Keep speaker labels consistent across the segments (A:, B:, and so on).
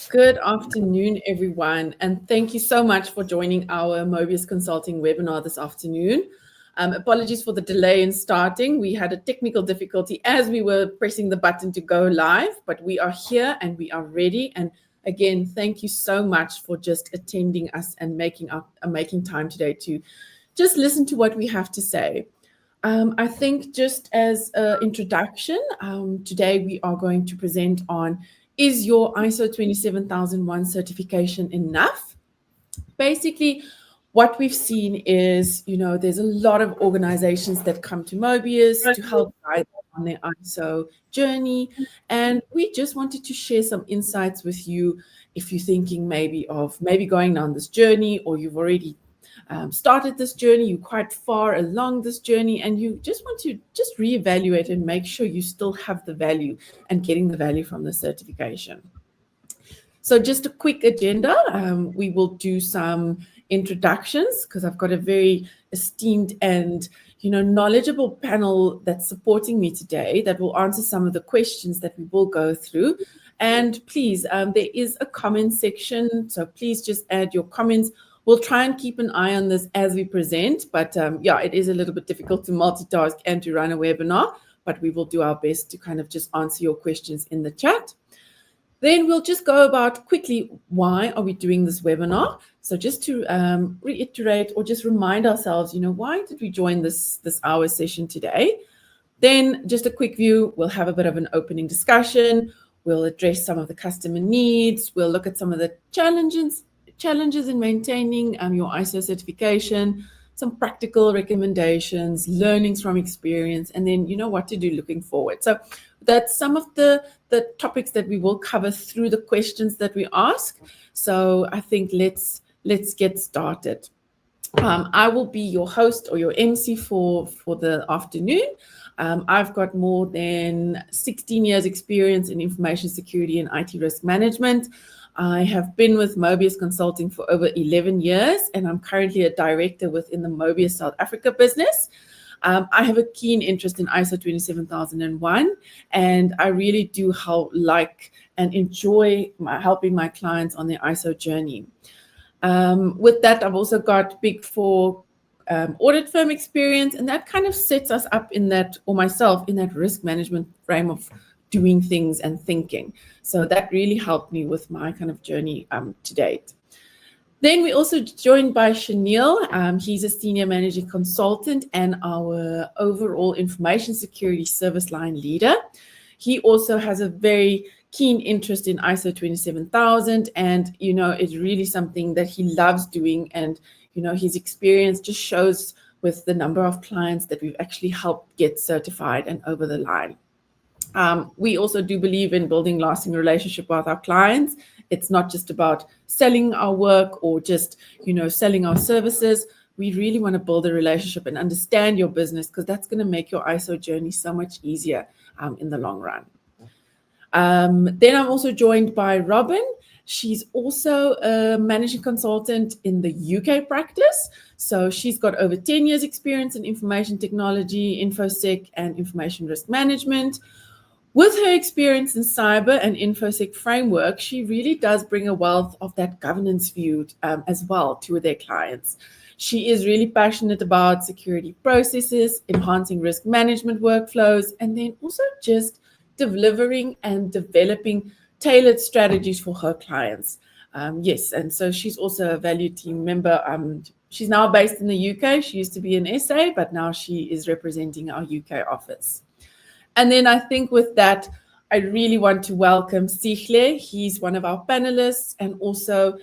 A: Good afternoon, everyone, and thank you so much for joining our Mobius Consulting webinar this afternoon. Apologies for the delay in starting. We had a technical difficulty as we were pressing the button to go live, but we are here and we are ready. And again, thank you so much for just attending us and making time today to just listen to what we have to say. I think just as an introduction, today we are going to present on, is your ISO 27001 certification enough? Basically, what we've seen is, there's a lot of organizations that come to Mobius to help guide them on their ISO journey. And we just wanted to share some insights with you if you're thinking maybe going down this journey, or you've already started this journey, you're quite far along this journey, and you just want to just reevaluate and make sure you still have the value and getting the value from the certification. So just a quick agenda. We will do some introductions because I've got a very esteemed and knowledgeable panel that's supporting me today that will answer some of the questions that we will go through. And please, there is a comment section, so please just add your comments. We'll try and keep an eye on this as we present, but it is a little bit difficult to multitask and to run a webinar, but we will do our best to kind of just answer your questions in the chat. Then we'll just go about quickly, why are we doing this webinar? So just to reiterate or just remind ourselves, why did we join this hour session today? Then just a quick view, we'll have a bit of an opening discussion. We'll address some of the customer needs. We'll look at some of the challenges in maintaining your ISO certification, some practical recommendations, learnings from experience, and then what to do looking forward. So that's some of the topics that we will cover through the questions that we ask. So I think let's get started. I will be your host or your MC for the afternoon. I've got more than 16 years experience in information security and IT risk management. I have been with Mobius Consulting for over 11 years, and I'm currently a director within the Mobius South Africa business. I have a keen interest in ISO 27001, and I really do like and enjoy helping my clients on their ISO journey. With that, I've also got Big Four audit firm experience, and that kind of sets us up in that, or myself, in that risk management frame of doing things and thinking. So that really helped me with my kind of journey to date. Then we also joined by Chanil. He's a senior managing consultant and our overall information security service line leader. He also has a very keen interest in ISO 27000, and it's really something that he loves doing, and his experience just shows with the number of clients that we've actually helped get certified and over the line. We also do believe in building lasting relationship with our clients. It's not just about selling our work or just, selling our services. We really want to build a relationship and understand your business, because that's going to make your ISO journey so much easier in the long run. Then I'm also joined by Robin. She's also a managing consultant in the UK practice. So she's got over 10 years experience in information technology, InfoSec, and information risk management. With her experience in cyber and InfoSec framework, she really does bring a wealth of that governance view as well to their clients. She is really passionate about security processes, enhancing risk management workflows, and then also just delivering and developing tailored strategies for her clients. Yes, and so she's also a valued team member. She's now based in the UK. She used to be in SA, but now she is representing our UK office. And then I think with that, I really want to welcome Sihle. He's one of our panelists and also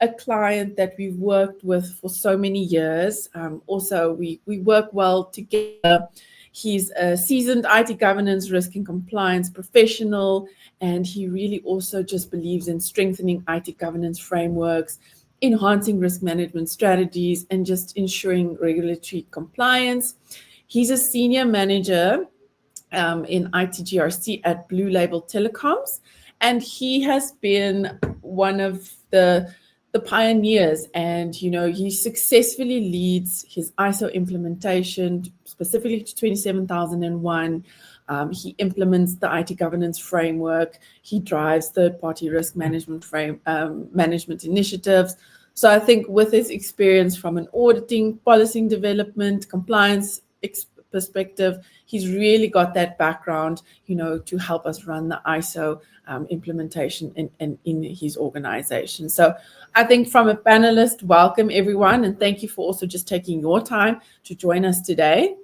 A: a client that we've worked with for so many years. Also, we work well together. He's a seasoned IT governance, risk and compliance professional, and he really also just believes in strengthening IT governance frameworks, enhancing risk management strategies, and just ensuring regulatory compliance. He's a senior manager in ITGRC at Blue Label Telecoms, and he has been one of the pioneers, and he successfully leads his ISO implementation, specifically to 27001. He implements the IT governance framework. He drives third-party risk management initiatives. So I think with his experience from an auditing, policy development, compliance perspective, he's really got that background, to help us run the ISO implementation in his organization. So I think from a panelist, welcome everyone, and thank you for also just taking your time to join us today.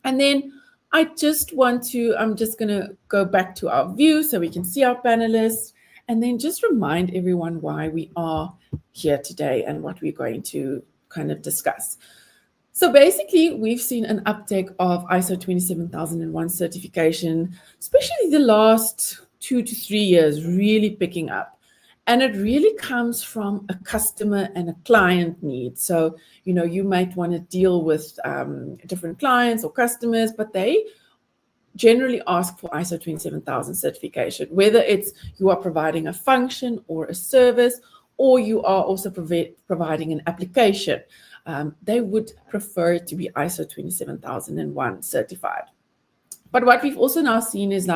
A: And then I'm just going to go back to our view so we can see our panelists, and then just remind everyone why we are here today and what we're going to kind of discuss. So basically, we've seen an uptake of ISO 27001 certification, especially the last 2 to 3 years, really picking up. And it really comes from a customer and a client need. So, you might want to deal with different clients or customers, but they generally ask for ISO 27000 certification, whether it's you are providing a function or a service, or you are also providing an application. They would prefer it to be ISO 27001 certified. But what we've also now seen is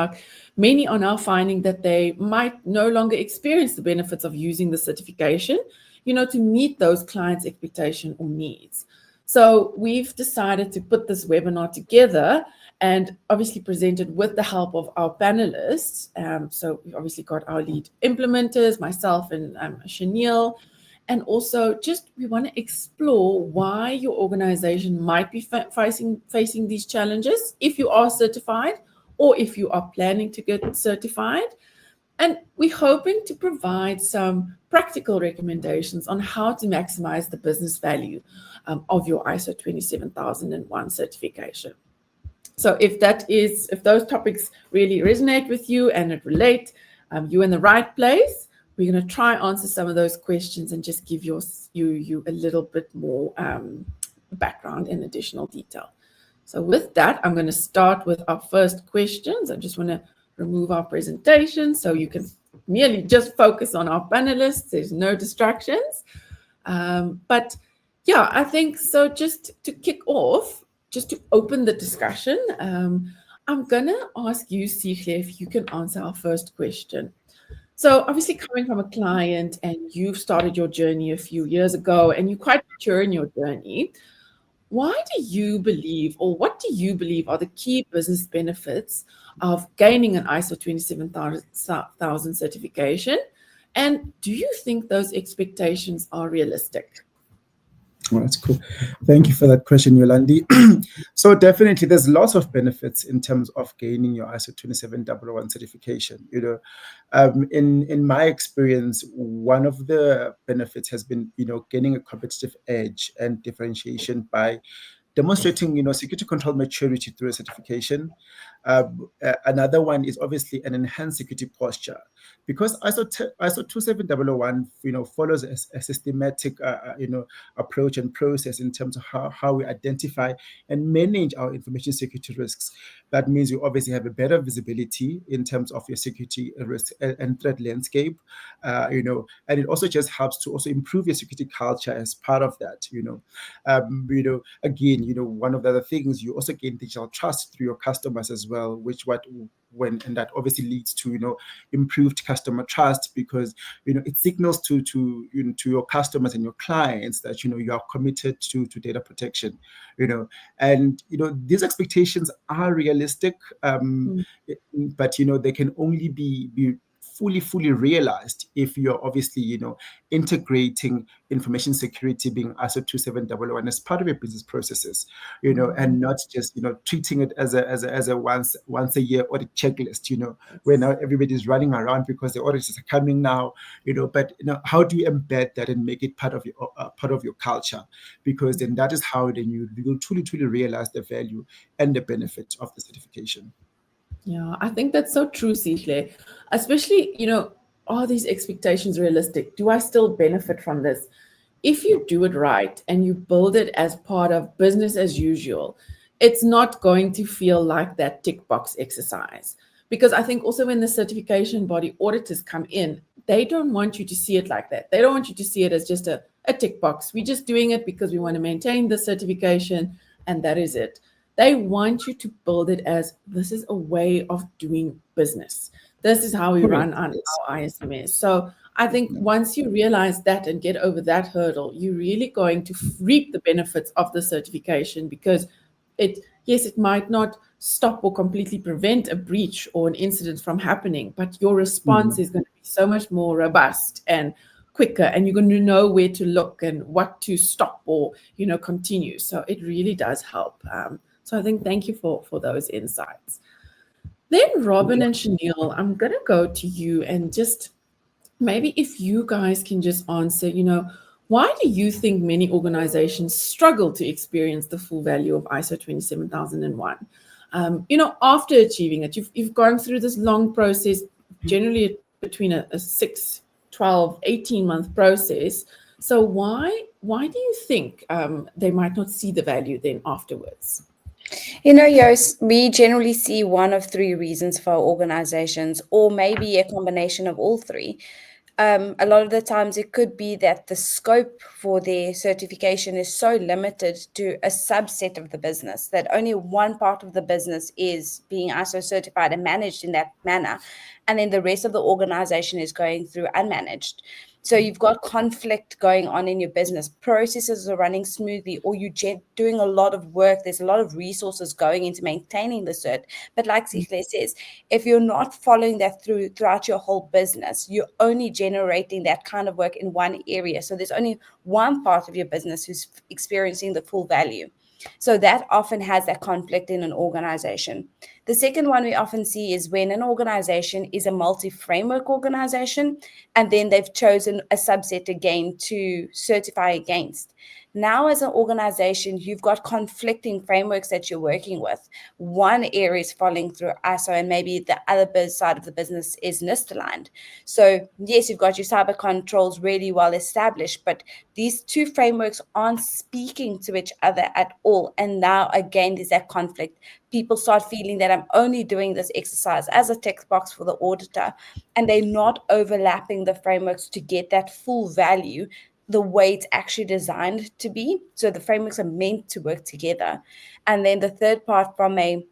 A: many are now finding that they might no longer experience the benefits of using the certification, to meet those clients' expectation or needs. So we've decided to put this webinar together and obviously presented with the help of our panelists. So we've obviously got our lead implementers, myself and Chanel. And also we want to explore why your organization might be facing these challenges if you are certified or if you are planning to get certified. And we're hoping to provide some practical recommendations on how to maximize the business value of your ISO 27001 certification. So if those topics really resonate with you and it relate, you're in the right place. We're going to try answer some of those questions and just give you a little bit more background and additional detail. So with that, I'm going to start with our first questions. I just want to remove our presentation so you can merely just focus on our panelists. There's no distractions. But yeah, I think so. Just to kick off, just to open the discussion, I'm going to ask you, Sihle, if you can answer our first question. So obviously coming from a client and you've started your journey a few years ago and you're quite mature in your journey, why do you believe, or what do you believe are the key business benefits of gaining an ISO 27000 certification? And do you think those expectations are realistic?
B: Well, that's cool. Thank you for that question, Yolandi. So definitely, there's lots of benefits in terms of gaining your ISO 27001 certification. In my experience, one of the benefits has been, gaining a competitive edge and differentiation by demonstrating, security control maturity through a certification. Another one is obviously an enhanced security posture, because ISO 27001, follows a systematic, approach and process in terms of how we identify and manage our information security risks. That means you obviously have a better visibility in terms of your security risk and threat landscape, and it also just helps to also improve your security culture as part of that. Again, one of the other things, you also gain digital trust through your customers as well, and that obviously leads to improved customer trust, because it signals to your customers and your clients that you are committed to data protection. And these expectations are realistic, but they can only be fully realized if you're obviously integrating information security, being ISO 27001, as part of your business processes, and not just treating it as a once a year audit checklist, where now everybody's running around because the audits are coming now, but how do you embed that and make it part of your culture? Because then that is how then you will truly realize the value and the benefit of the certification.
A: Yeah, I think that's so true, Sihle. Especially, are these expectations realistic? Do I still benefit from this? If you do it right and you build it as part of business as usual, it's not going to feel like that tick box exercise. Because I think also when the certification body auditors come in, they don't want you to see it like that. They don't want you to see it as just a, a tick box. We're just doing it because we want to maintain the certification, and that is it. They want you to build it as, this is a way of doing business. This is how we run on our ISMS. So I think once you realize that and get over that hurdle, you're really going to reap the benefits of the certification, because it might not stop or completely prevent a breach or an incident from happening, but your response is going to be so much more robust and quicker, and you're going to know where to look and what to stop or continue. So it really does help. So I think thank you for those insights. Then Robin and Chanel, I'm going to go to you, and just maybe if you guys can just answer, why do you think many organizations struggle to experience the full value of ISO 27001? After achieving it, you've gone through this long process, generally between a 6, 12, 18-month process. So why do you think they might not see the value then afterwards?
C: Yos, we generally see one of three reasons for our organizations, or maybe a combination of all three. A lot of the times it could be that the scope for their certification is so limited to a subset of the business that only one part of the business is being ISO certified and managed in that manner, and then the rest of the organization is going through unmanaged. So you've got conflict going on in your business. Processes are running smoothly, or you're doing a lot of work. There's a lot of resources going into maintaining the cert. But like Sihle says, if you're not following that throughout your whole business, you're only generating that kind of work in one area. So there's only one part of your business who's experiencing the full value. So that often has that conflict in an organization. The second one we often see is when an organization is a multi-framework organization, and then they've chosen a subset again to certify against. Now, as an organization, you've got conflicting frameworks that you're working with. One area is falling through ISO, and maybe the other side of the business is NIST aligned. So yes, you've got your cyber controls really well established, but these two frameworks aren't speaking to each other at all. And now, again, there's that conflict. People start feeling that I'm only doing this exercise as a text box for the auditor, and they're not overlapping the frameworks to get that full value the way it's actually designed to be. So the frameworks are meant to work together. And then the third part, from a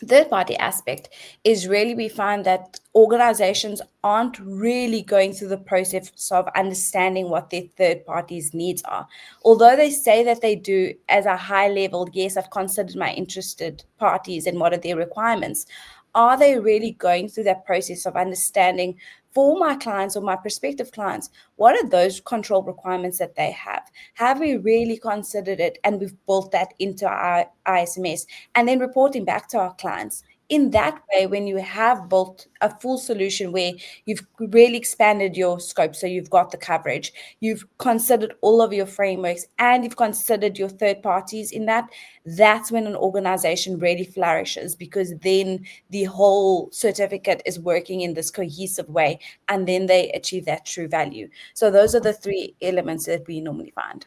C: third-party aspect, is really we find that organizations aren't really going through the process of understanding what their third parties' needs are. Although they say that they do as a high level, yes, I've considered my interested parties and what are their requirements. Are they really going through that process of understanding, for my clients or my prospective clients, what are those control requirements that they have? Have we really considered it, and we've built that into our ISMS, and then reporting back to our clients? In that way, when you have built a full solution where you've really expanded your scope, so you've got the coverage, you've considered all of your frameworks, and you've considered your third parties in that, that's when an organization really flourishes, because then the whole certificate is working in this cohesive way, and then they achieve that true value. So those are the three elements that we normally find.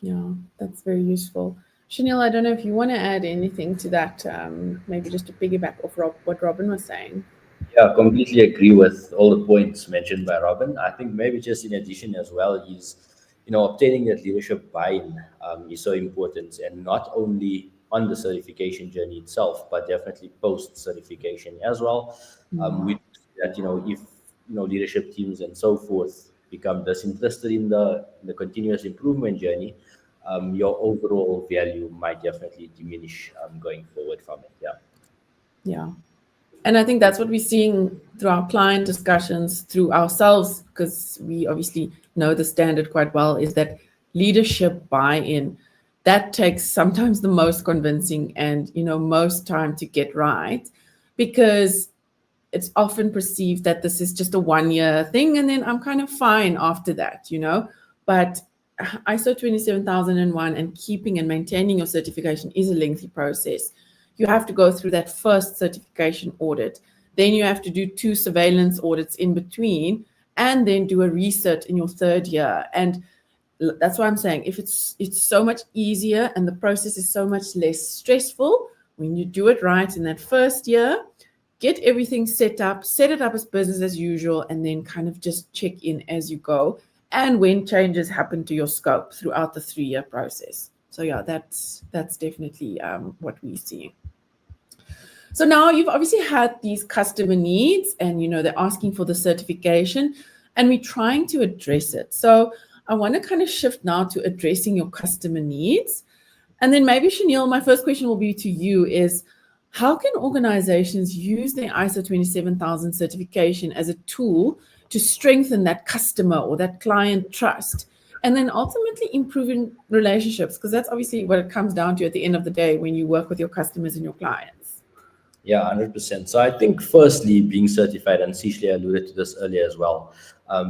A: Yeah, that's very useful. Chanel, I don't know if you want to add anything to that, maybe just to piggyback off what Robin was saying.
D: Yeah, completely agree with all the points mentioned by Robin. I think maybe just in addition as well is, obtaining that leadership buy-in is so important, and not only on the certification journey itself, but definitely post-certification as well. We see that, if, leadership teams and so forth become disinterested in the continuous improvement journey, your overall value might definitely diminish going forward from it. Yeah.
A: Yeah. And I think that's what we're seeing through our client discussions, through ourselves, because we obviously know the standard quite well, is that leadership buy-in, that takes sometimes the most convincing and, most time to get right, because it's often perceived that this is just a 1-year thing and then I'm kind of fine after that, But ISO 27001 and keeping and maintaining your certification is a lengthy process. You have to go through that first certification audit. Then you have to do 2 surveillance audits in between, and then do a recert in your 3rd year. And that's why I'm saying, if it's so much easier and the process is so much less stressful when you do it right in that 1st year, get everything set it up as business as usual, and then kind of just check in as you go, and when changes happen to your scope throughout the 3-year process. So yeah, that's definitely what we see. So now you've obviously had these customer needs and, they're asking for the certification and we're trying to address it. So I want to kind of shift now to addressing your customer needs. And then maybe, Chanel, my first question will be to you is, how can organizations use their ISO 27000 certification as a tool to strengthen that customer or that client trust? And then ultimately improving relationships, because that's obviously what it comes down to at the end of the day when you work with your customers and your clients.
D: Yeah, 100%. So I think firstly, being certified, and Cecily alluded to this earlier as well,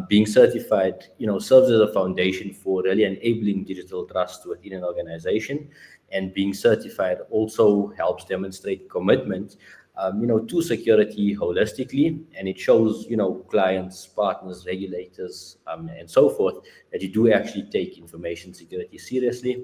D: being certified, serves as a foundation for really enabling digital trust within an organization. And being certified also helps demonstrate commitment, to security holistically. And it shows, clients, partners, regulators, and so forth, that you do actually take information security seriously.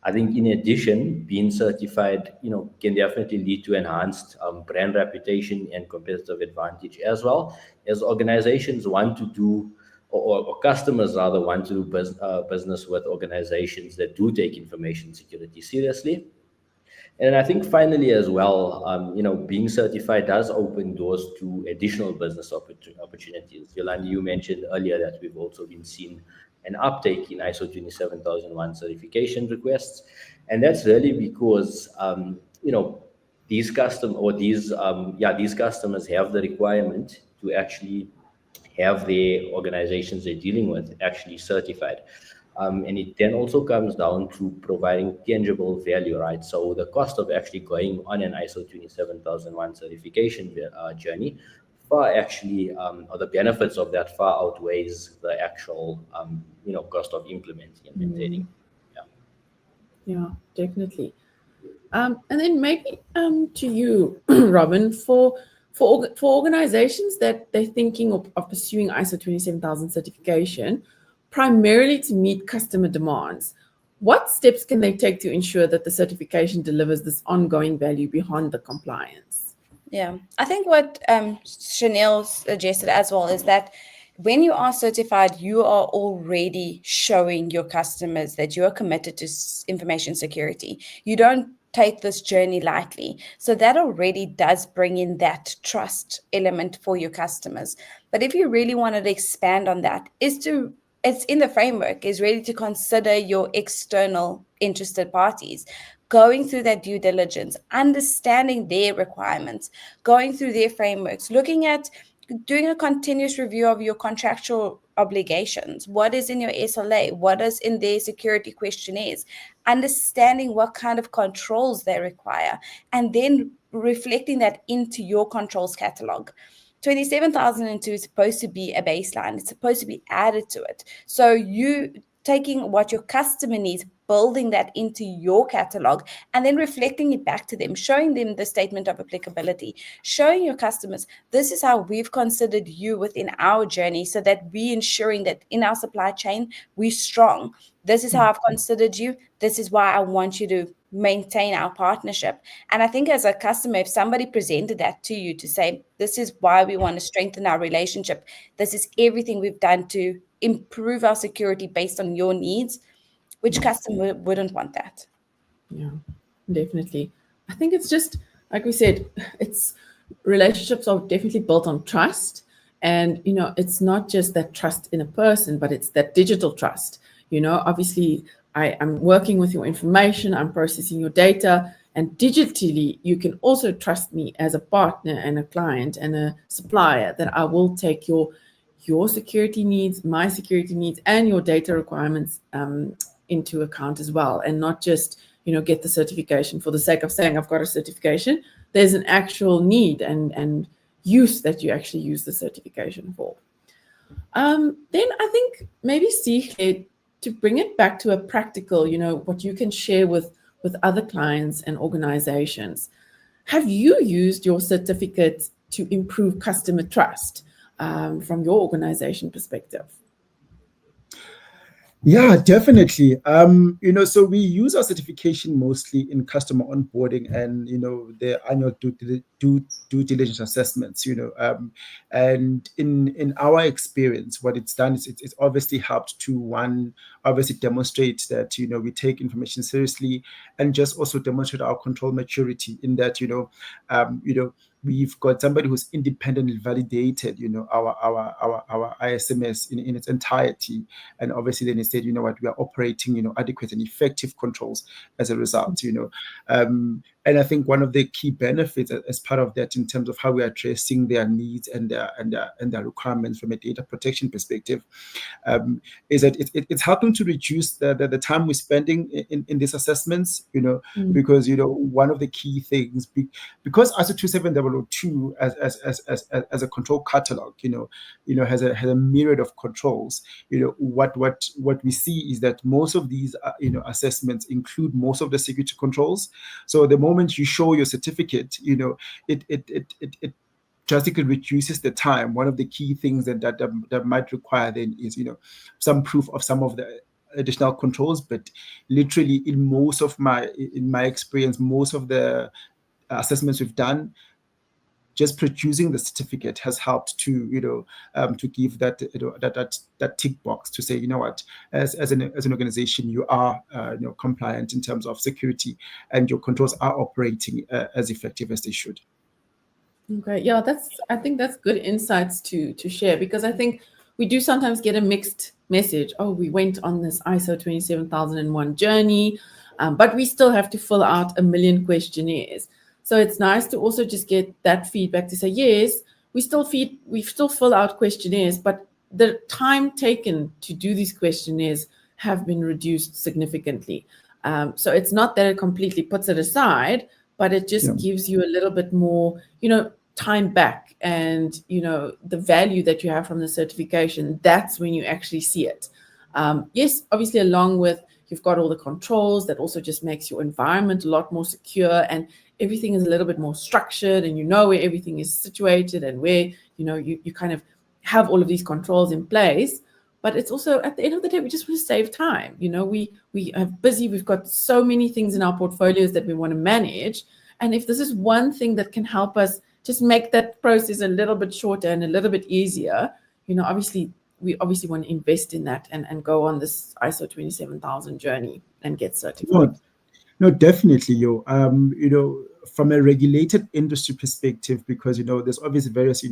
D: I think in addition, being certified, can definitely lead to enhanced brand reputation and competitive advantage, as well as organizations want to do, or customers rather want to do business with organizations that do take information security seriously. And I think finally as well, being certified does open doors to additional business opportunities. Yolanda, you mentioned earlier that we've also been seeing an uptake in ISO 27001 certification requests. And that's really because, these customers have the requirement to actually have the organizations they're dealing with actually certified. And it then also comes down to providing tangible value, right? So the cost of actually going on an ISO 27001 certification journey or the benefits of that far outweighs the actual, cost of implementing and maintaining.
A: Yeah, definitely. And then maybe to you, Robin, for organizations that they're thinking of pursuing ISO 27000 certification, primarily to meet customer demands, what steps can they take to ensure that the certification delivers this ongoing value beyond the compliance?
C: Yeah, I think what Chanel suggested as well is that when you are certified, you are already showing your customers that you are committed to information security. You don't take this journey lightly. So that already does bring in that trust element for your customers. But if you really wanted to expand on that, it's in the framework, is really to consider your external interested parties, going through that due diligence, understanding their requirements, going through their frameworks, looking at doing a continuous review of your contractual obligations. What is in your SLA? What is in their security questionnaires? Understanding what kind of controls they require, and then reflecting that into your controls catalog. 27,002 is supposed to be a baseline. It's supposed to be added to it. So you taking what your customer needs, building that into your catalog, and then reflecting it back to them, showing them the statement of applicability, showing your customers, this is how we've considered you within our journey, so that we're ensuring that in our supply chain, we're strong. This is how I've considered you. This is why I want you to maintain our partnership. And I think as a customer, if somebody presented that to you to say, this is why we want to strengthen our relationship, this is everything we've done to improve our security based on your needs, which customer wouldn't want that?
A: Yeah, definitely. I think it's just, like we said, relationships are definitely built on trust. And, it's not just that trust in a person, but it's that digital trust. Obviously, I'm working with your information, I'm processing your data, and digitally, you can also trust me as a partner and a client and a supplier, that I will take your security needs, my security needs, and your data requirements into account as well, and not just get the certification for the sake of saying I've got a certification. There's an actual need and use that you actually use the certification for. Then I think maybe Sihle, to bring it back to a practical, what you can share with other clients and organizations. Have you used your certificate to improve customer trust from your organization perspective?
B: Yeah, definitely. So we use our certification mostly in customer onboarding and, the annual due diligence assessments, and in our experience, what it's done is it's obviously helped to, one, obviously demonstrate that, we take information seriously, and just also demonstrate our control maturity in that, we've got somebody who's independently validated, our ISMS in its entirety. And obviously then he said, we are operating, adequate and effective controls as a result, and I think one of the key benefits as part of that, in terms of how we are addressing their needs and their requirements from a data protection perspective, is that it's helping to reduce the time we're spending in these assessments, because, one of the key things, because ISO27002 as a control catalog, has a myriad of controls. What we see is that most of these assessments include most of the security controls. So the moment you show your certificate, it drastically reduces the time. One of the key things that might require then is, some proof of some of the additional controls. But literally, in my experience, most of the assessments we've done, just producing the certificate has helped to to give that that tick box to say, as an organization, you are compliant in terms of security, and your controls are operating as effective as they should.
A: Okay, yeah, I think that's good insights to share, because I think we do sometimes get a mixed message. Oh, we went on this ISO 27001 journey, but we still have to fill out 1 million questionnaires. So it's nice to also just get that feedback to say, yes, we still fill out questionnaires, but the time taken to do these questionnaires have been reduced significantly. So it's not that it completely puts it aside, but it just gives you a little bit more, time back, and, the value that you have from the certification. That's when you actually see it. Yes, obviously, along with, you've got all the controls, that also just makes your environment a lot more secure, and everything is a little bit more structured, and where everything is situated, and where, you kind of have all of these controls in place. But it's also, at the end of the day, we just want to save time. We are busy. We've got so many things in our portfolios that we want to manage. And if this is one thing that can help us just make that process a little bit shorter and a little bit easier, obviously, we obviously want to invest in that and go on this ISO 27000 journey and get certified.
B: No, definitely, from a regulated industry perspective, because there's obviously various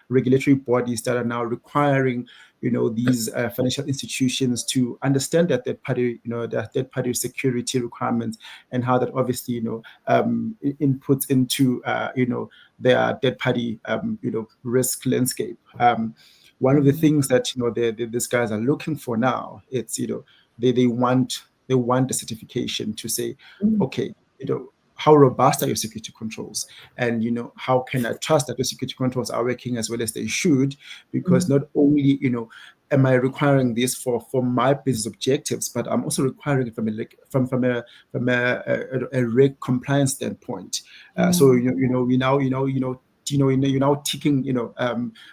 B: regulatory bodies that are now requiring these financial institutions to understand that third party security requirements, and how that obviously inputs into their third party risk landscape. One of the things that these guys are looking for now, it's they want the certification to say, okay, how robust are your security controls, and how can I trust that the security controls are working as well as they should? Because not only am I requiring this for my business objectives, but I'm also requiring it from a reg compliance standpoint. So we now you're now ticking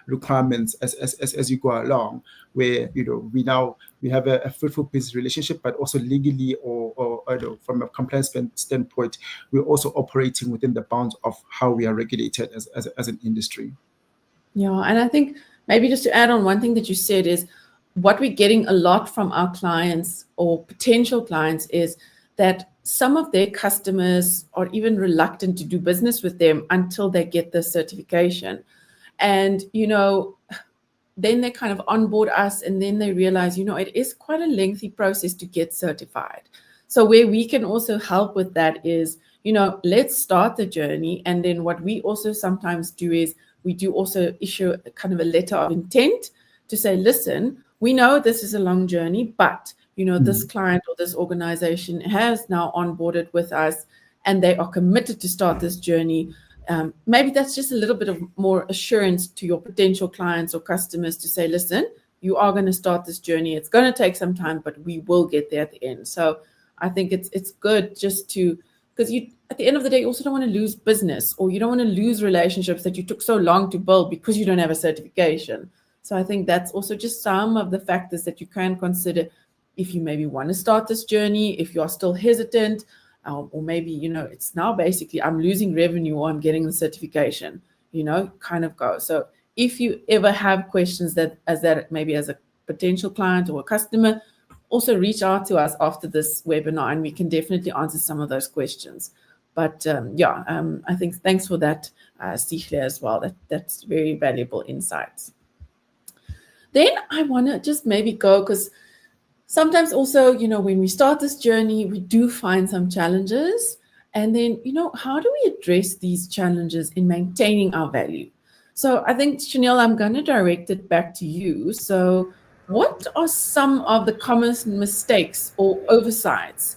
B: requirements as you go along, where we have a fruitful business relationship, but also legally or from a compliance standpoint, we're also operating within the bounds of how we are regulated as an industry.
A: Yeah, and I think maybe just to add on, one thing that you said is, what we're getting a lot from our clients or potential clients is that some of their customers are even reluctant to do business with them until they get the certification. And, then they kind of onboard us, and then they realize, it is quite a lengthy process to get certified. So where we can also help with that is, let's start the journey. And then what we also sometimes do is, we do also issue a kind of a letter of intent to say, listen, we know this is a long journey, but this client or this organization has now onboarded with us, and they are committed to start this journey. Maybe that's just a little bit of more assurance to your potential clients or customers to say, listen, you are going to start this journey. It's going to take some time, but we will get there at the end. So I think it's good just to, because you, at the end of the day, you also don't want to lose business, or you don't want to lose relationships that you took so long to build because you don't have a certification. So I think that's also just some of the factors that you can consider, if you maybe want to start this journey, if you are still hesitant, or maybe, it's now basically I'm losing revenue or I'm getting the certification, kind of go. So if you ever have questions that maybe as a potential client or a customer, also reach out to us after this webinar and we can definitely answer some of those questions. But I think thanks for that, Sihle, as well. That's very valuable insights. Then I want to just maybe go, because sometimes also, when we start this journey, we do find some challenges. And then, how do we address these challenges in maintaining our value? So I think, Chanel, I'm going to direct it back to you. So what are some of the common mistakes or oversights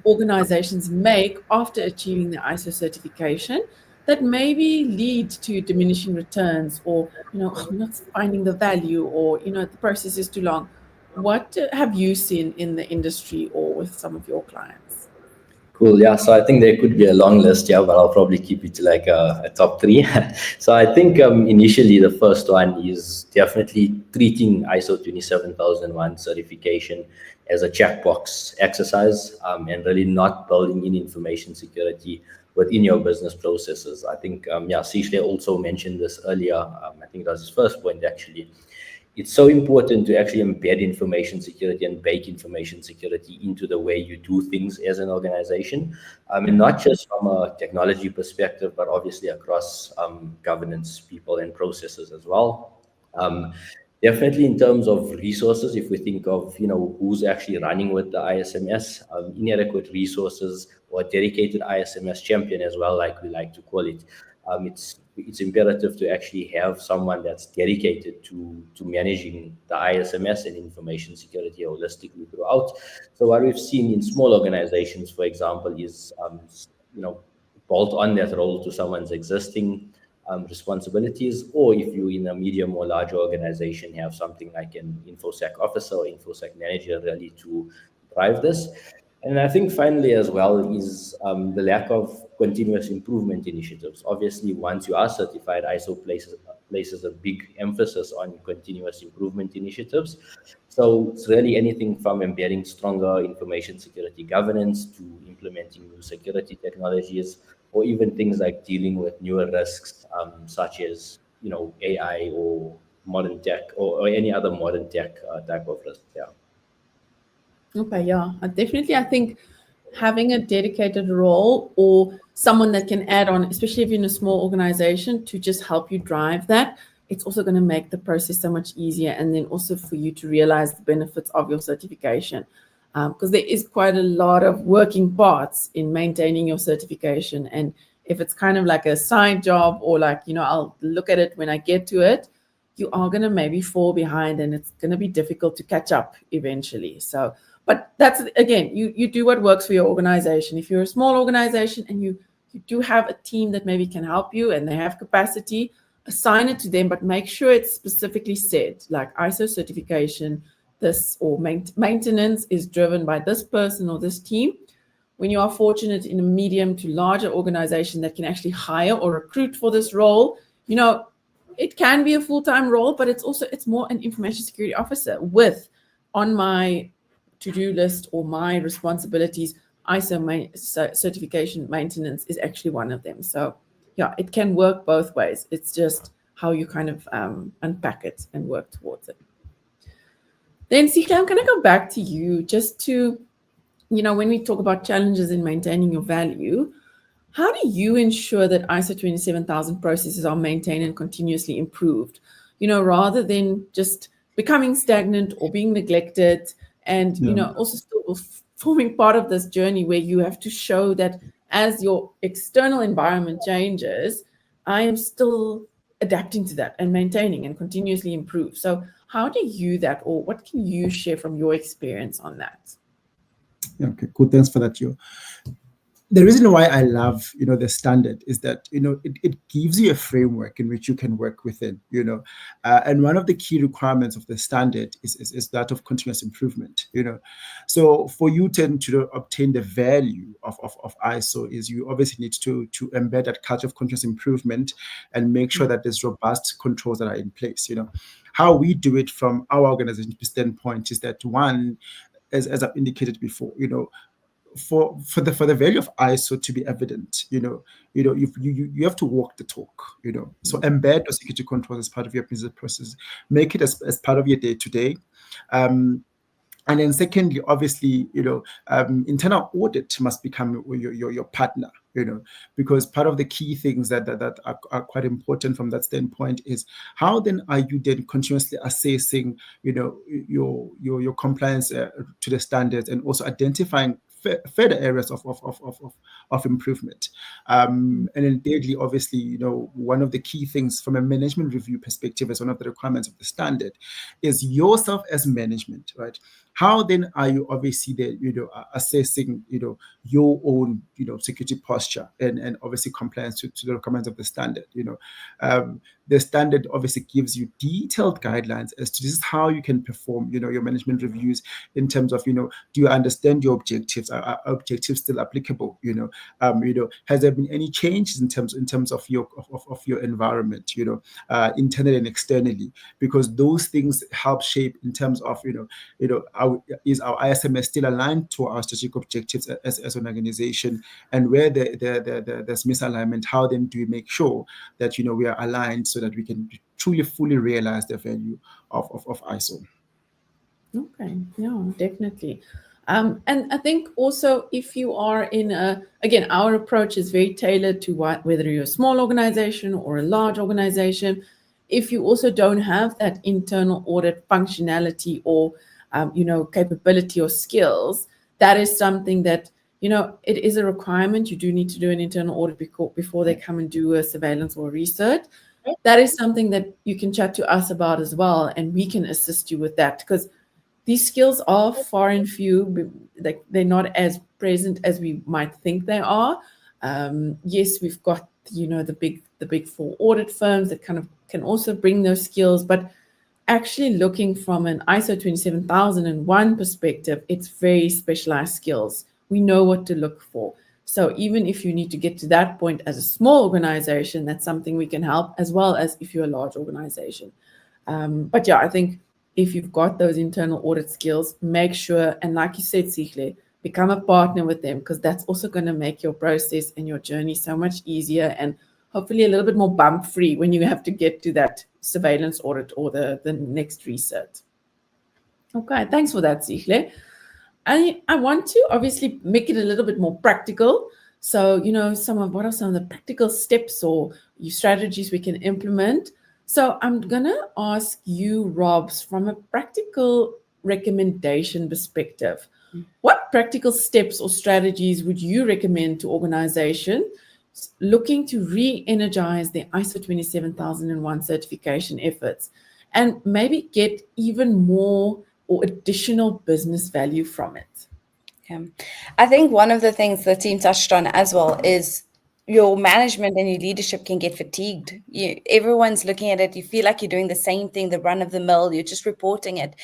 A: organizations make after achieving the ISO certification that maybe lead to diminishing returns, or, I'm not finding the value, or, the process is too long? What have you seen in the industry or with some of your clients?
D: Cool. Yeah. So I think there could be a long list, yeah, but I'll probably keep it to like a top three. So I think initially the first one is definitely treating ISO 27001 certification as a checkbox exercise, and really not building in information security within your business processes. I think, Sihle also mentioned this earlier. I think that was his first point, actually. It's so important to actually embed information security and bake information security into the way you do things as an organization. And not just from a technology perspective, but obviously across governance, people, and processes as well. Definitely in terms of resources, if we think of, who's actually running with the ISMS, inadequate resources or dedicated ISMS champion as well, like we like to call it. It's imperative to actually have someone that's dedicated to managing the ISMS and information security holistically throughout. So what we've seen in small organizations, for example, is bolt on that role to someone's existing responsibilities, or if you're in a medium or larger organization, have something like an InfoSec officer or InfoSec manager really to drive this. And I think finally as well is the lack of continuous improvement initiatives. Obviously, once you are certified, ISO places a big emphasis on continuous improvement initiatives. So it's really anything from embedding stronger information security governance to implementing new security technologies, or even things like dealing with newer risks, such as AI or modern tech, or any other modern tech type of risk. Yeah.
A: Okay, yeah, I think having a dedicated role or someone that can add on, especially if you're in a small organization, to just help you drive that, it's also going to make the process so much easier, and then also for you to realize the benefits of your certification, because there is quite a lot of working parts in maintaining your certification. And if it's kind of like a side job, or like, I'll look at it when I get to it, you are going to maybe fall behind, and it's going to be difficult to catch up eventually. So, but that's, again, you do what works for your organization. If you're a small organization and you do have a team that maybe can help you and they have capacity, assign it to them, but make sure it's specifically said, like ISO certification, this, or maintenance is driven by this person or this team. When you are fortunate in a medium to larger organization that can actually hire or recruit for this role, it can be a full-time role, but it's more an information security officer with, on my to-do list or my responsibilities, ISO certification maintenance is actually one of them. So yeah, it can work both ways. It's just how you kind of unpack it and work towards it. Then Sihle, I'm going to go back to you just to, when we talk about challenges in maintaining your value, how do you ensure that ISO 27000 processes are maintained and continuously improved, rather than just becoming stagnant or being neglected, and, also still forming part of this journey where you have to show that as your external environment changes, I am still adapting to that and maintaining and continuously improve. So how do you that, or what can you share from your experience on that?
B: Okay, cool. Thanks for that, Gio. The reason why I love, the standard is that, it gives you a framework in which you can work within, and one of the key requirements of the standard is that of continuous improvement, So for you to obtain the value of ISO is you obviously need to embed that culture of continuous improvement and make sure that there's robust controls that are in place, How we do it from our organization standpoint is that, one, as I've indicated before, for the value of ISO to be evident, you have to walk the talk, So embed your security controls as part of your business process, make it as part of your day-to-day. And then secondly, obviously, internal audit must become your partner, because part of the key things that are quite important from that standpoint is how then are you then continuously assessing, your compliance to the standards, and also identifying further areas of improvement. And then thirdly, obviously, one of the key things from a management review perspective, as one of the requirements of the standard, is yourself as management, right? How then are you obviously there, assessing, your own, security posture and obviously compliance to the requirements of the standard, the standard obviously gives you detailed guidelines as to this is how you can perform, your management reviews in terms of, do you understand your objectives? Are objectives still applicable? Has there been any changes in terms of your environment, internally and externally? Because those things help shape in terms of, is our ISMS still aligned to our strategic objectives as an organization? And where there's misalignment, how then do we make sure that, we are aligned so that we can truly fully realize the value of ISO?
A: Okay, yeah, definitely. And I think also if you are again, our approach is very tailored to whether you're a small organization or a large organization. If you also don't have that internal audit functionality or, capability or skills, that is something that, it is a requirement. You do need to do an internal audit before they come and do a surveillance or research. That is something that you can chat to us about as well, and we can assist you with that, because these skills are far and few. They're not as present as we might think they are. Yes, we've got, the big four audit firms that kind of can also bring those skills, but actually looking from an ISO 27001 perspective, it's very specialized skills. We know what to look for. So even if you need to get to that point as a small organization, that's something we can help, as well as if you're a large organization. But yeah, I think if you've got those internal audit skills, make sure, and like you said, Sihle, become a partner with them, because that's also going to make your process and your journey so much easier, and hopefully a little bit more bump free when you have to get to that surveillance audit or the next research. Okay, thanks for that, Sihle. I want to obviously make it a little bit more practical. So, what are some of the practical steps or strategies we can implement? So I'm going to ask you, Robs, from a practical recommendation perspective, what practical steps or strategies would you recommend to organizations looking to re-energize their ISO 27001 certification efforts and maybe get even more or additional business value from it?
C: Yeah. I think one of the things the team touched on as well is your management and your leadership can get fatigued. Everyone's looking at it. You feel like you're doing the same thing, the run of the mill, you're just reporting it.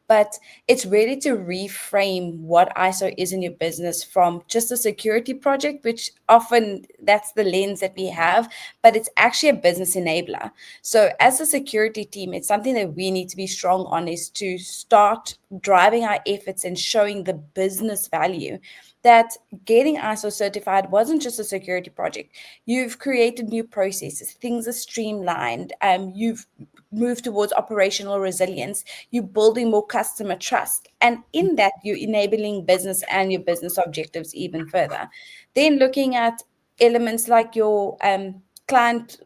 C: But it's really to reframe what ISO is in your business from just a security project, which often that's the lens that we have, but it's actually a business enabler. So as a security team, it's something that we need to be strong on, is to start driving our efforts and showing the business value that getting ISO certified wasn't just a security project. You've created new processes, things are streamlined, you've moved towards operational resilience, you're building more customer trust. And in that, you're enabling business and your business objectives even further. Then looking at elements like your client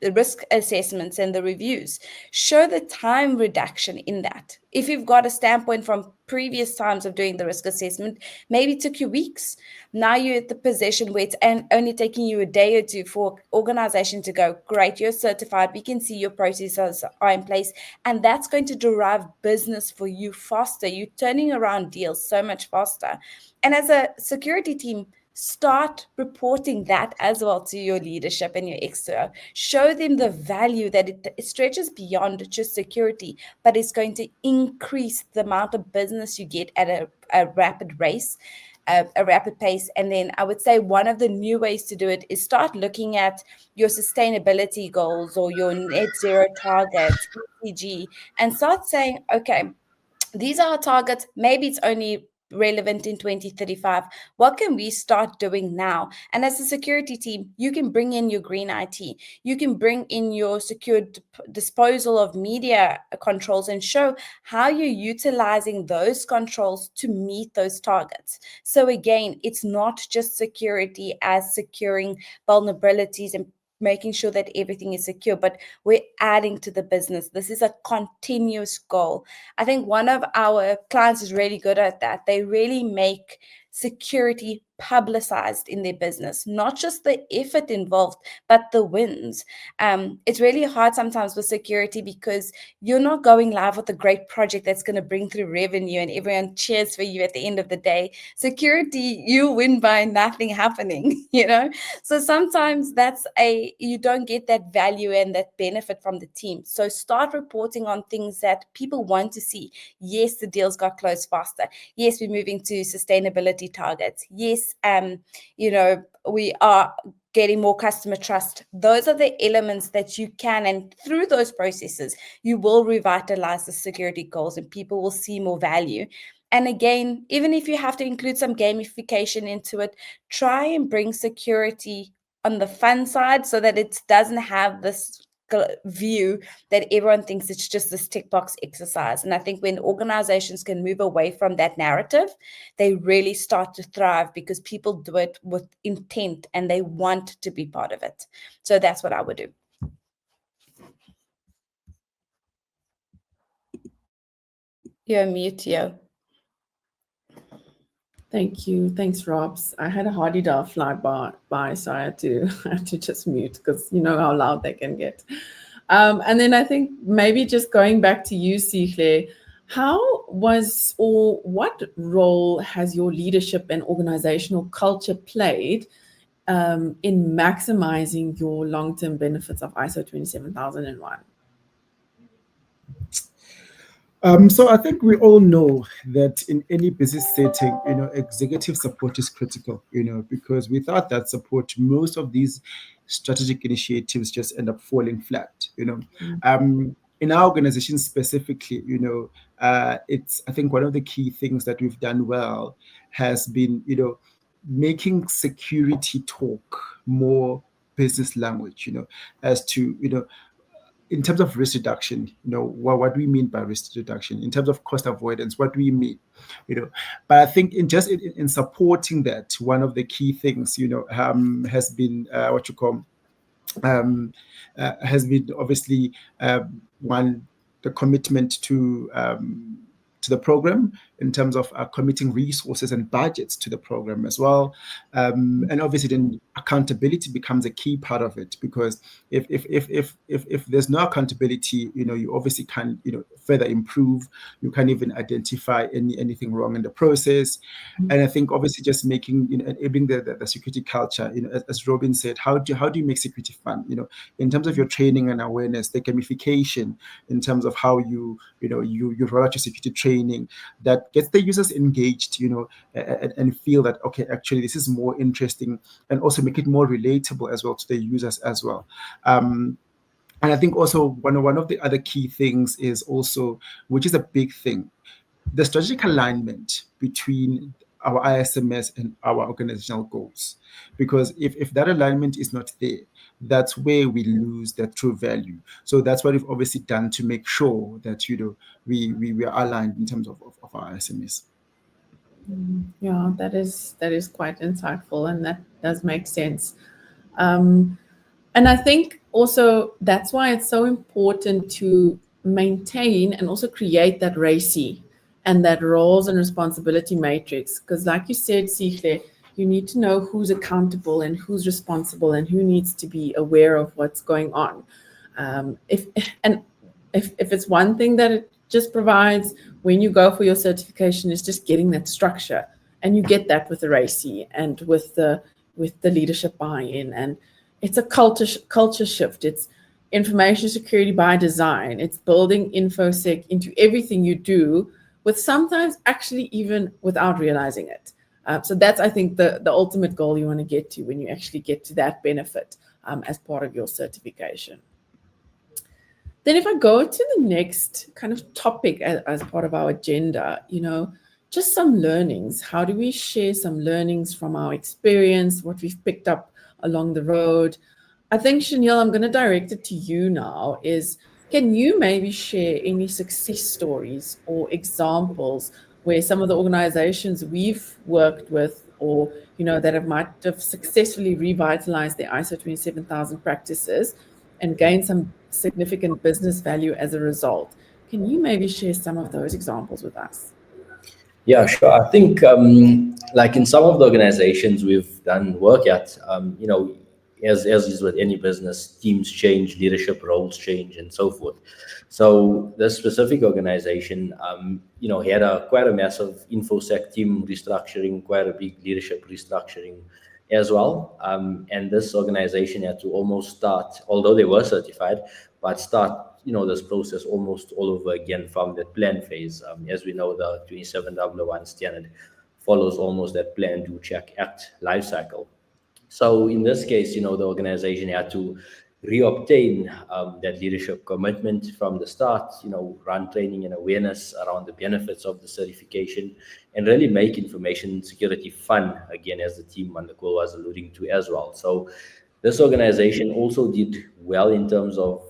C: the risk assessments and the reviews, show the time reduction in that. If you've got a standpoint from previous times of doing the risk assessment, maybe it took you weeks. Now you're at the position where it's only taking you a day or two for organization to go, great, you're certified, we can see your processes are in place, and that's going to derive business for you faster. You're turning around deals so much faster. And as a security team, start reporting that as well to your leadership and your exco. Show them the value that it stretches beyond just security, but it's going to increase the amount of business you get at a rapid pace. And then I would say one of the new ways to do it is start looking at your sustainability goals or your net zero targets, ESG, and start saying, okay, these are our targets. Maybe it's only relevant in 2035. What can we start doing now? And as a security team, you can bring in your green IT. You can bring in your secure disposal of media controls and show how you're utilizing those controls to meet those targets. So again, it's not just security as securing vulnerabilities and making sure that everything is secure, but we're adding to the business. This is a continuous goal. I think one of our clients is really good at that. They really make security publicized in their business, not just the effort involved, but the wins. It's really hard sometimes with security because you're not going live with a great project that's going to bring through revenue and everyone cheers for you at the end of the day. Security, you win by nothing happening, you know? So sometimes you don't get that value and that benefit from the team. So start reporting on things that people want to see. Yes, the deals got closed faster. Yes, we're moving to sustainability targets. Yes, we are getting more customer trust. Those are the elements that you can, and through those processes, you will revitalize the security goals and people will see more value. And again, even if you have to include some gamification into it, try and bring security on the fun side so that it doesn't have this view that everyone thinks it's just this tick box exercise. And I think when organizations can move away from that narrative, they really start to thrive because people do it with intent and they want to be part of it. So that's what I would do. You're mute, yo.
A: Thank you. Thanks, Robs. I had a hardy dial fly by, so I had to just mute because you know how loud they can get. And then I think maybe just going back to you, Sihle, what role has your leadership and organizational culture played in maximizing your long-term benefits of ISO 27001?
B: So I think we all know that in any business setting, executive support is critical, because without that support, most of these strategic initiatives just end up falling flat, in our organization specifically, it's, I think one of the key things that we've done well has been, making security talk more business language, as to, in terms of risk reduction, what do we mean by risk reduction? In terms of cost avoidance, what do we mean? But I think in supporting that, one of the key things, has been has been obviously the commitment to the program in terms of committing resources and budgets to the program as well, and obviously then accountability becomes a key part of it, because if there's no accountability, you obviously can't further improve. You can't even identify anything wrong in the process. And I think obviously just making enabling the security culture, as Robin said, how do you make security fun? In terms of your training and awareness, the gamification in terms of how you roll out your security training that gets the users engaged, and feel that, okay, actually this is more interesting, and also make it more relatable as well to the users as well. And I think also one of the other key things is also, which is a big thing, the strategic alignment between our ISMS and our organizational goals. Because if that alignment is not there, that's where we lose that true value. So that's what we've obviously done to make sure that we are aligned in terms of our ISMS.
A: Yeah, that is quite insightful, and that does make sense. And I think also that's why it's so important to maintain and also create that RACI and that roles and responsibility matrix. Because like you said, Sihle, you need to know who's accountable and who's responsible and who needs to be aware of what's going on. If it's one thing that it just provides when you go for your certification is just getting that structure, and you get that with the RACI and with the leadership buy-in, and it's a culture shift. It's information security by design. It's building InfoSec into everything you do, with sometimes actually even without realizing it. So that's, I think, the ultimate goal you want to get to when you actually get to that benefit as part of your certification. Then if I go to the next kind of topic as part of our agenda, just some learnings. How do we share some learnings from our experience, what we've picked up along the road? I think, Chanel, I'm going to direct it to you now. Can you maybe share any success stories or examples where some of the organizations we've worked with, or that might have successfully revitalized their ISO 27000 practices and gained some significant business value as a result? Can you maybe share some of those examples with us?
D: Yeah, sure. I think like in some of the organizations we've done work at, as is with any business, teams change, leadership roles change, and so forth. So this specific organization, had quite a massive InfoSec team restructuring, quite a big leadership restructuring as well. And this organization had to almost start, although they were certified, but start this process almost all over again from that plan phase. As we know, the 27001 standard follows almost that plan, do, check, act life cycle. So in this case, the organization had to reobtain that leadership commitment from the start, run training and awareness around the benefits of the certification, and really make information security fun, again, as the team on the call was alluding to as well. So this organization also did well in terms of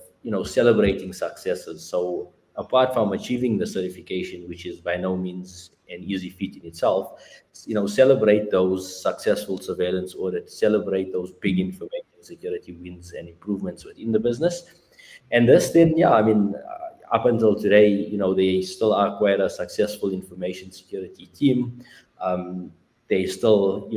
D: celebrating successes. So apart from achieving the certification, which is by no means an easy feat in itself, celebrate those successful surveillance audits, celebrate those big information security wins and improvements within the business. And this then, up until today, they still are quite a successful information security team. They still,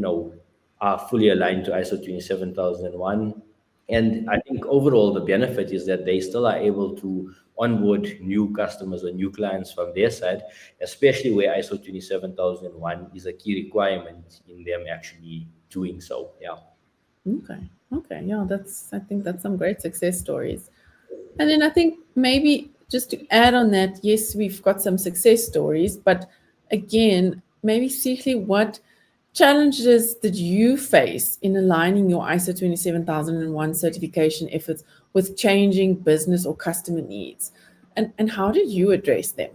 D: are fully aligned to ISO 27001. And I think overall, the benefit is that they still are able to onboard new customers or new clients from their side, especially where ISO 27001 is a key requirement in them actually doing so. Yeah.
A: Okay. Yeah, I think that's some great success stories. And then I think maybe just to add on that, yes, we've got some success stories, but again, maybe Sihle, what challenges did you face in aligning your ISO 27001 certification efforts with changing business or customer needs? And how did you address them?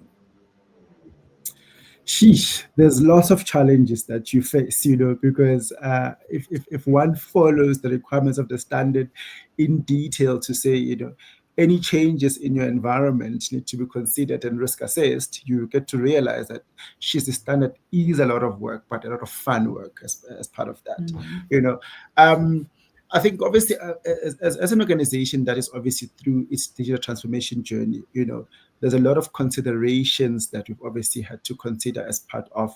B: Sheesh, there's lots of challenges that you face, because if one follows the requirements of the standard in detail to say, any changes in your environment need to be considered and risk assessed, you get to realize that the standard is a lot of work, but a lot of fun work as part of that. Mm-hmm. I think obviously as an organization that is obviously through its digital transformation journey, there's a lot of considerations that we've obviously had to consider as part of,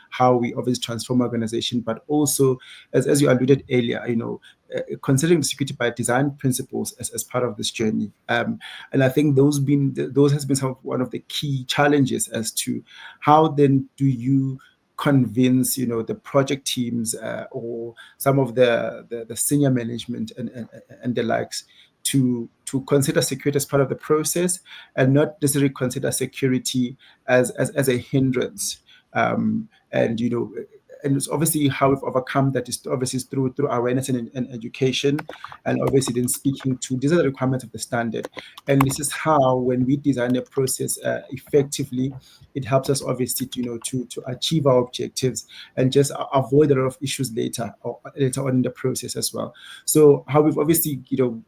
B: how we obviously transform organization, but also as you alluded earlier, considering the security by design principles as part of this journey. And I think those has been one of the key challenges as to how then do you convince the project teams or some of the senior management and the likes to consider security as part of the process and not necessarily consider security as a hindrance. And it's obviously how we've overcome that is obviously through awareness and education, and obviously then speaking to these are the requirements of the standard. And this is how, when we design a process effectively, it helps us obviously to achieve our objectives and just avoid a lot of issues later on in the process as well. So how we've obviously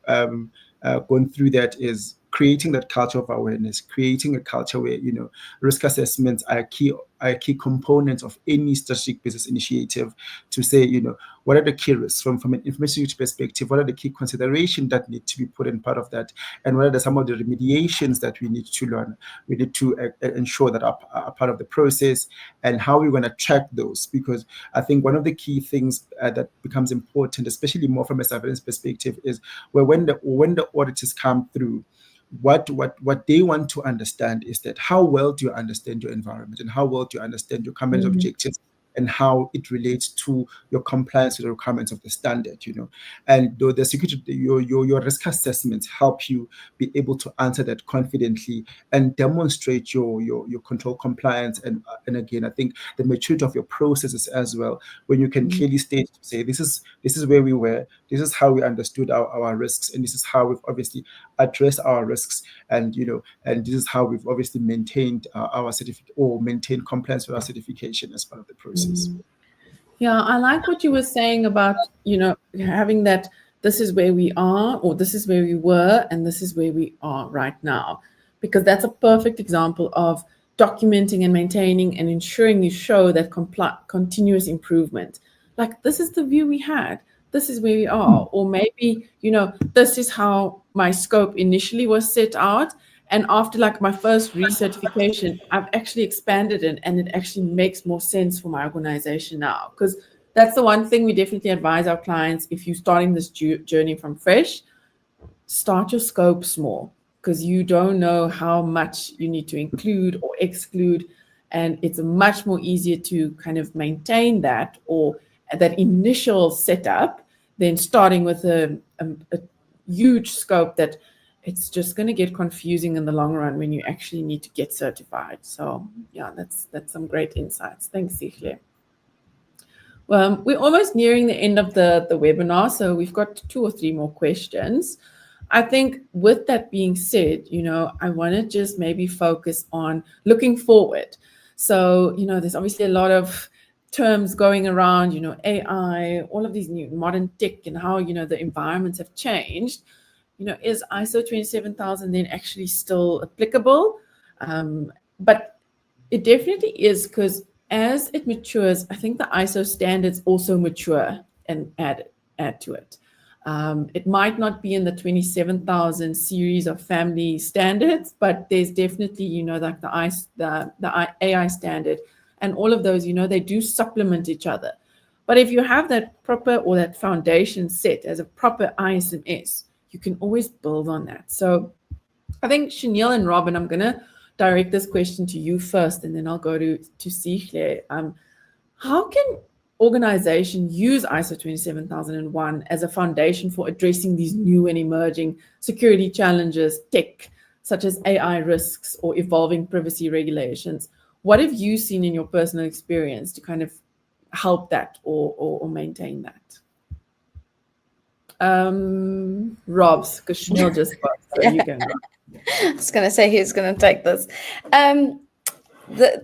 B: gone through that is creating that culture of awareness, creating a culture where risk assessments are a key component of any strategic business initiative, to say what are the key risks from an information security perspective, what are the key considerations that need to be put in part of that, and what are some of the remediations that we need to learn, we need to ensure that are part of the process, and how we're going to track those. Because I think one of the key things that becomes important, especially more from a surveillance perspective, is when the auditors come through, what they want to understand is that how well do you understand your environment, and how well do you understand your company's objectives, and how it relates to your compliance with the requirements of the standard, and the security, your risk assessments help you be able to answer that confidently and demonstrate your control compliance. And again, I think the maturity of your processes as well, when you can clearly state, say, this is where we were, this is how we understood our risks, and this is how we've obviously address our risks, and and this is how we've obviously maintained our certificate, or maintained compliance with our certification as part of the process.
A: Yeah, I like what you were saying about, having that this is where we are, or this is where we were, and this is where we are right now, because that's a perfect example of documenting and maintaining and ensuring you show that continuous improvement. Like, this is the view we had, this is where we are, or maybe, this is how my scope initially was set out. And after like my first recertification, I've actually expanded it, and it actually makes more sense for my organization now. Because that's the one thing we definitely advise our clients. If you're starting this journey from fresh, start your scope small, because you don't know how much you need to include or exclude. And it's much more easier to kind of maintain that, or that initial setup, than starting with a huge scope that it's just going to get confusing in the long run when you actually need to get certified. So yeah, that's some great insights. Thanks, Sihle. Well, we're almost nearing the end of the webinar, so we've got 2 or 3 more questions. I think with that being said, I want to just maybe focus on looking forward. So, there's obviously a lot of terms going around, AI, all of these new modern tech, and how, the environments have changed. Is ISO 27000 then actually still applicable? But it definitely is, because as it matures, I think the ISO standards also mature and add to it. It might not be in the 27,000 series of family standards, but there's definitely, like the AI standard, and all of those, they do supplement each other. But if you have that proper, or that foundation set as a proper ISMS, you can always build on that. So I think Chanel and Robin, I'm going to direct this question to you first, and then I'll go to Sihle. How can organizations use ISO 27001 as a foundation for addressing these new and emerging security challenges, tech, such as AI risks or evolving privacy regulations? What have you seen in your personal experience to kind of help that or maintain that? Robs, because Chanel just spoke, so you can.
C: I was going to say, who's going to take this?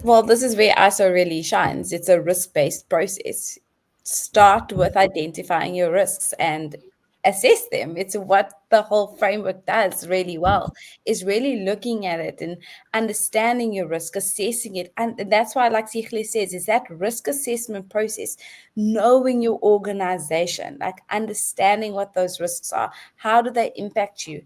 C: Well, this is where ISO really shines. It's a risk-based process. Start with identifying your risks and assess them. It's what the whole framework does really well, is really looking at it and understanding your risk, assessing it. And that's why, like Sihle says, is that risk assessment process, knowing your organization, like understanding what those risks are, how do they impact you,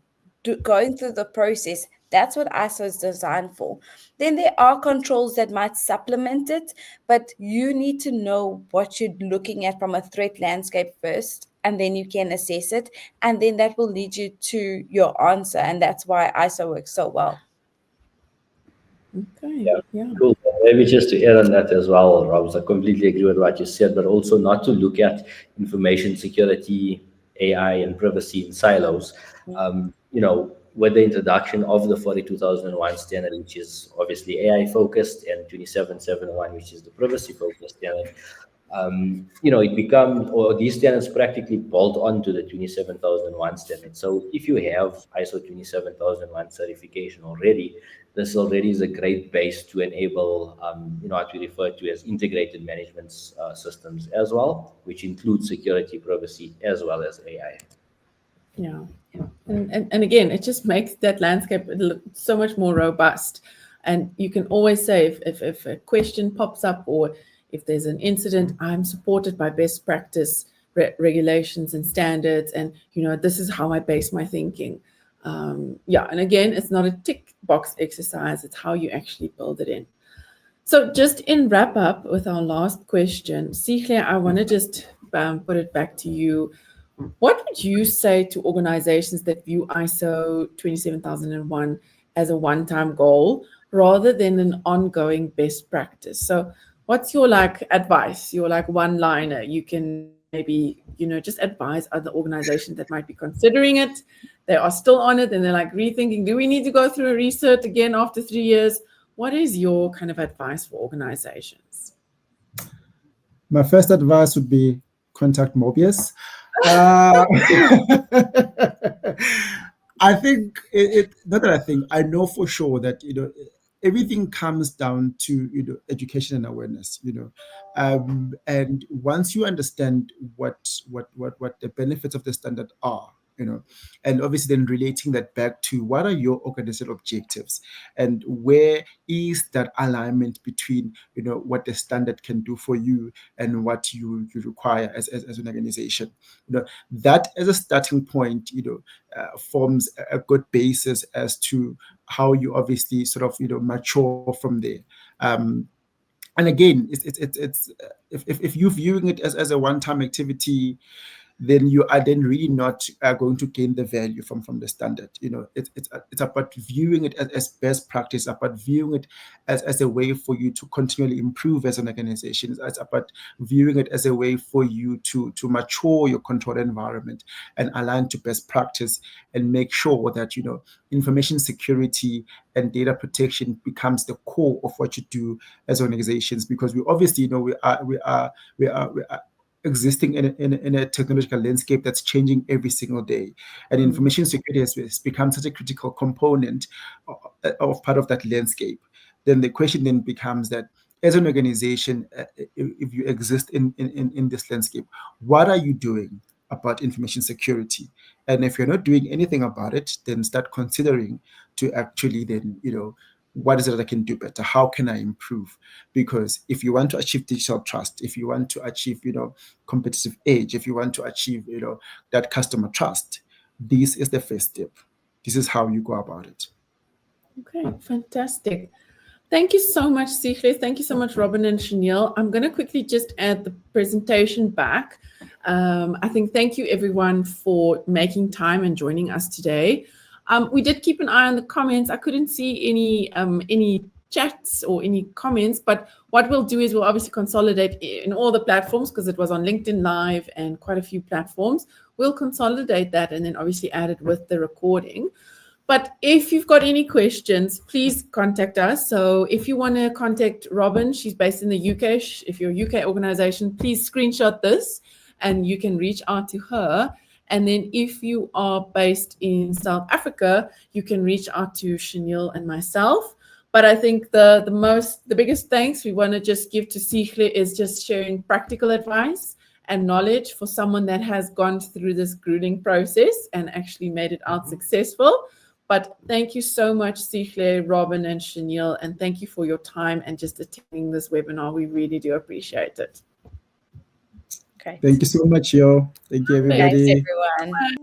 C: going through the process. That's what ISO is designed for. Then there are controls that might supplement it, but you need to know what you're looking at from a threat landscape first, and then you can assess it, and then that will lead you to your answer, and that's why ISO works so well.
A: Okay. Yeah.
D: Cool. Maybe just to add on that as well, Robs, I completely agree with what you said, but also not to look at information security, AI, and privacy in silos. With the introduction of the 42001 standard, which is obviously AI focused, and 27701, which is the privacy focused standard, it becomes, or these standards practically bolt onto the 27001 standard. So if you have ISO 27001 certification already, this already is a great base to enable, what we refer to as integrated management systems as well, which include security, privacy, as well as AI.
A: Yeah. And again, it just makes that landscape look so much more robust. And you can always say, if a question pops up, or if there's an incident, I'm supported by best practice regulations and standards, and this is how I base my thinking. And again, it's not a tick box exercise, it's how you actually build it in. So just in wrap up with our last question, Sihle, I want to just put it back to you. What would you say to organizations that view ISO 27001 as a one-time goal rather than an ongoing best practice? So what's your advice, your one-liner you can maybe, just advise other organizations that might be considering it, they are still on it, and they're rethinking, do we need to go through a recert again after 3 years? What is your kind of advice for organizations?
B: My first advice would be contact Mobius. I think not that I think, I know for sure that, everything comes down to, education and awareness, and once you understand what the benefits of the standard are, and obviously then relating that back to what are your organizational objectives and where is that alignment between, what the standard can do for you and what you require as an organization, that as a starting point, forms a good basis as to how you obviously sort of, mature from there. And again, it's if you're viewing it as a one-time activity, then you are then really not going to gain the value from the standard. It's about viewing it as best practice, about viewing it as a way for you to continually improve as an organization. It's about viewing it as a way for you to mature your control environment and align to best practice and make sure that, information security and data protection becomes the core of what you do as organizations, because we obviously, we are existing in a technological landscape that's changing every single day, and information security has become such a critical component of part of that landscape. Then the question then becomes that as an organization, if you exist in this landscape, what are you doing about information security? And if you're not doing anything about it, then start considering to actually then, what is it that I can do better? How can I improve? Because if you want to achieve digital trust, if you want to achieve, competitive edge, if you want to achieve, that customer trust, this is the first step. This is how you go about it.
A: Okay, fantastic. Thank you so much, Sihle. Thank you so much, Robin and Chanel. I'm going to quickly just add the presentation back. I think thank you everyone for making time and joining us today. We did keep an eye on the comments. I couldn't see any chats or any comments, but what we'll do is we'll obviously consolidate in all the platforms, because it was on LinkedIn Live and quite a few platforms. We'll consolidate that and then obviously add it with the recording. But if you've got any questions, please contact us. So if you want to contact Robin, she's based in the UK. If you're a UK organization, please screenshot this and you can reach out to her. And then if you are based in South Africa, you can reach out to Chanel and myself. But I think the biggest thanks we want to just give to Sihle is just sharing practical advice and knowledge for someone that has gone through this grueling process and actually made it out successful. But thank you so much, Sihle, Robin, and Chanel, and thank you for your time and just attending this webinar. We really do appreciate it.
C: Okay.
B: Thank you so much, yo. Thank you, everybody.
C: Thanks, everyone.